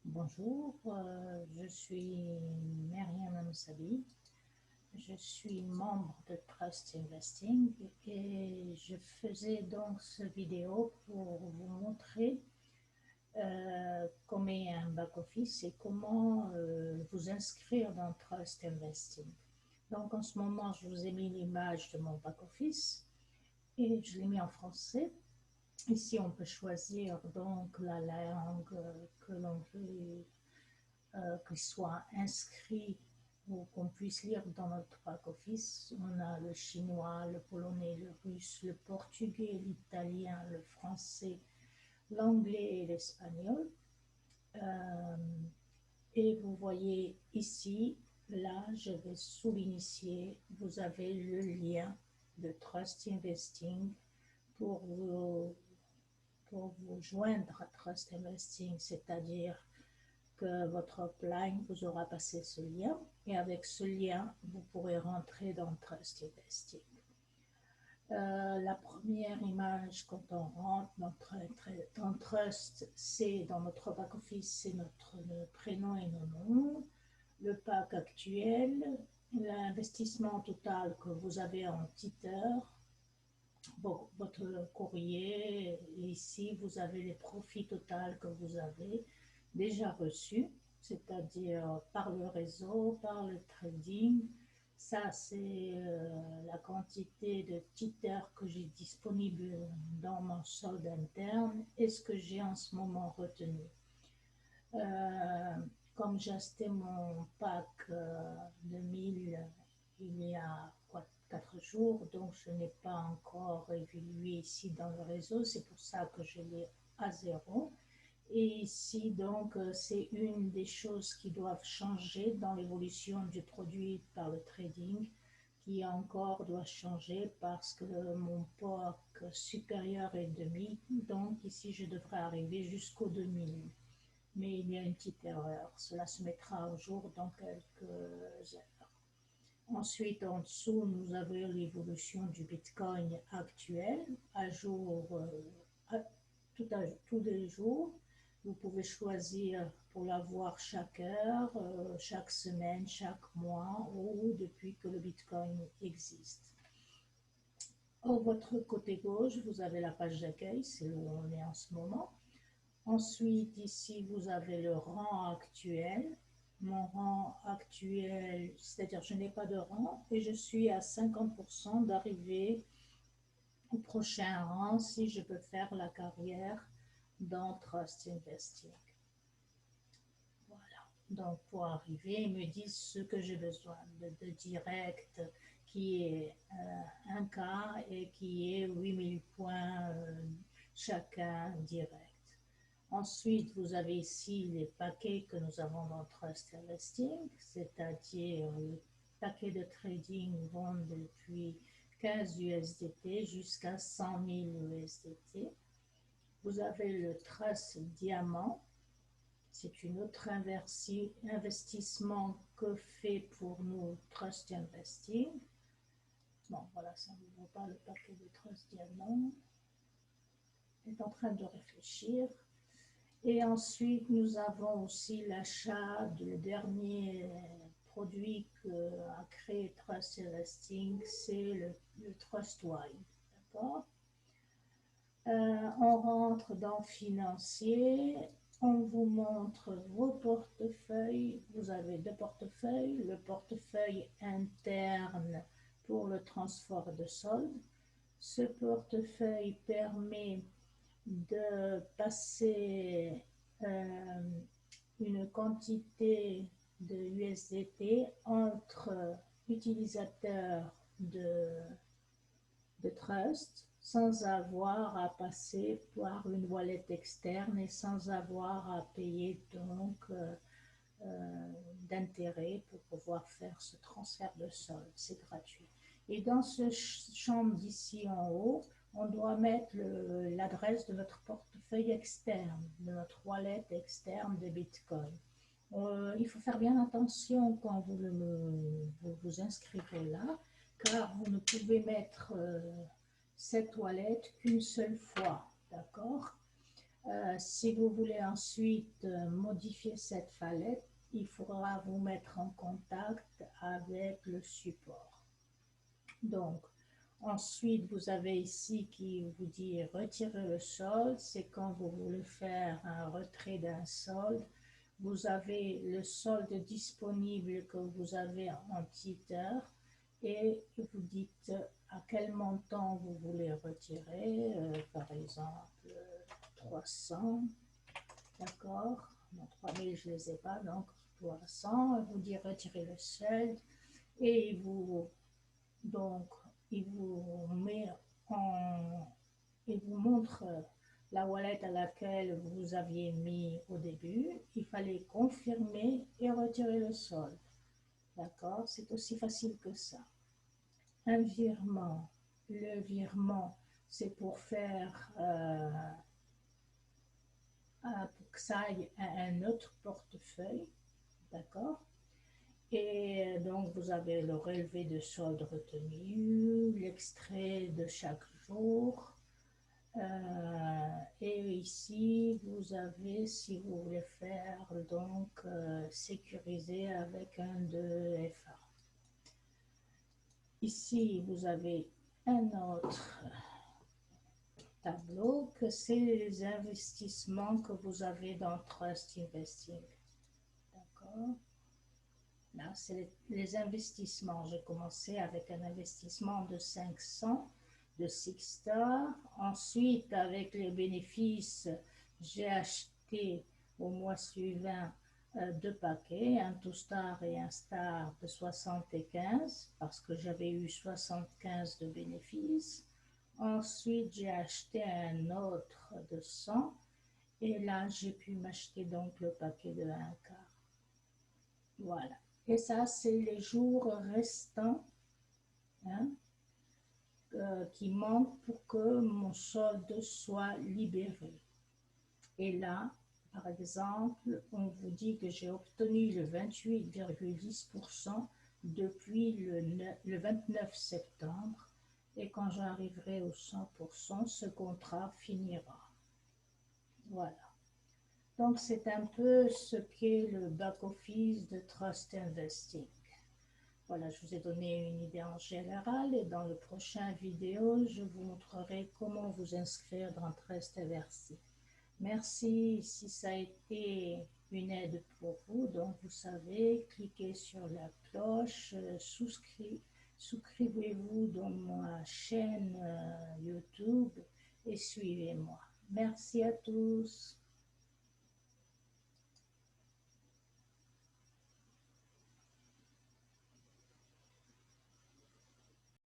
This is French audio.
Bonjour, je suis Myriam Amsabi. Je suis membre de Trust Investing et je faisais donc cette vidéo pour vous montrer comment est un back-office et comment vous inscrire dans Trust Investing. Donc en ce moment, je vous ai mis l'image de mon back-office et je l'ai mis en français. Ici, on peut choisir donc la langue que l'on veut qu'il soit inscrit ou qu'on puisse lire dans notre back-office. On a le chinois, le polonais, le russe, le portugais, l'italien, le français, l'anglais et l'espagnol. Euh, et vous voyez ici, là, je vais sous l'initié, vous avez le lien de Trust Investing pour vous joindre à Trust Investing, c'est-à-dire que votre upline vous aura passé ce lien et avec ce lien, vous pourrez rentrer dans Trust Investing. La première image quand on rentre dans Trust, c'est dans notre back-office, c'est notre prénom et nos noms, le pack actuel, l'investissement total que vous avez en titre, votre courrier. Ici, vous avez les profits totaux que vous avez déjà reçus, c'est-à-dire par le réseau, par le trading. Ça, c'est la quantité de titres que j'ai disponible dans mon solde interne et ce que j'ai en ce moment retenu. Euh, Comme j'ai acheté mon pack 2000 il y a 4 jours, donc je n'ai pas encore évolué ici dans le réseau, c'est pour ça que je l'ai à zéro. Et ici, donc, c'est une des choses qui doivent changer dans l'évolution du produit par le trading, qui encore doit changer parce que mon POC supérieur est 2000, donc ici je devrais arriver jusqu'au 2000. Mais il y a une petite erreur, cela se mettra au jour dans quelques heures. Ensuite, en dessous, nous avons l'évolution du Bitcoin actuel, à jour, tous les jours. Vous pouvez choisir pour l'avoir chaque heure, chaque semaine, chaque mois ou depuis que le Bitcoin existe. Au votre côté gauche, vous avez la page d'accueil, c'est où on est en ce moment. Ensuite, ici, vous avez le rang actuel. Mon rang actuel, c'est-à-dire je n'ai pas de rang et je suis à 50% d'arriver au prochain rang si je peux faire la carrière dans Trust Investing. Voilà. Donc, pour arriver, ils me disent ce que j'ai besoin de direct qui est 1K et qui est 8000 points chacun direct. Ensuite, vous avez ici les paquets que nous avons dans Trust Investing, c'est-à-dire les paquets de trading vont depuis 15 USDT jusqu'à 100 000 USDT. Vous avez le Trust Diamant, c'est une autre investissement que fait pour nous Trust Investing. Bon, voilà, ça ne vaut pas le paquet de Trust Diamant. On est en train de réfléchir. Et ensuite, nous avons aussi l'achat du dernier produit qu'a créé Trust Investing, c'est le TrustWise. D'accord. On rentre dans financier, on vous montre vos portefeuilles. Vous avez deux portefeuilles, le portefeuille interne pour le transfert de solde. Ce portefeuille permet de passer une quantité de USDT entre utilisateurs de Trust sans avoir à passer par une wallet externe et sans avoir à payer donc d'intérêt pour pouvoir faire ce transfert de solde. C'est gratuit. Et dans ce champ d'ici en haut, on doit mettre l'adresse de notre portefeuille externe, de notre wallet externe de Bitcoin. Il faut faire bien attention quand vous inscrivez là, car vous ne pouvez mettre cette wallet qu'une seule fois, d'accord? Si vous voulez ensuite modifier cette fallette, il faudra vous mettre en contact avec le support. Donc, ensuite, vous avez ici qui vous dit retirer le solde. C'est quand vous voulez faire un retrait d'un solde. Vous avez le solde disponible que vous avez en titre et vous dites à quel montant vous voulez retirer, par exemple 300, d'accord, non, 3000 je ne les ai pas, donc 300, vous dites retirer le solde et vous, donc, il vous met en, il vous montre la wallet à laquelle vous aviez mis au début, il fallait confirmer et retirer le solde. D'accord? C'est aussi facile que ça. Un virement. Le virement, c'est pour faire pour que ça aille à un autre portefeuille. D'accord? Et donc, vous avez le relevé de solde retenu, l'extrait de chaque jour. Et ici, vous avez, si vous voulez faire, donc, sécuriser avec un de FA. Ici, vous avez un autre tableau que c'est les investissements que vous avez dans Trust Investing. D'accord? Là, c'est les investissements. J'ai commencé avec un investissement de 500 de Six Star. Ensuite, avec les bénéfices, j'ai acheté au mois suivant deux paquets, un Two Star et un Star de 75 parce que j'avais eu 75 de bénéfices. Ensuite, j'ai acheté un autre de 100 et là, j'ai pu m'acheter donc le paquet de 1 quart. Voilà. Et ça, c'est les jours restants hein, qui manquent pour que mon solde soit libéré. Et là, par exemple, on vous dit que j'ai obtenu le 28,10% depuis le 29 septembre. Et quand j'arriverai au 100%, ce contrat finira. Voilà. Donc, c'est un peu ce qu'est le back-office de Trust Investing. Voilà, je vous ai donné une idée en général et dans le prochain vidéo, je vous montrerai comment vous inscrire dans Trust Investing. Merci si ça a été une aide pour vous. Donc, vous savez, cliquez sur la cloche, souscrivez-vous dans ma chaîne YouTube et suivez-moi. Merci à tous.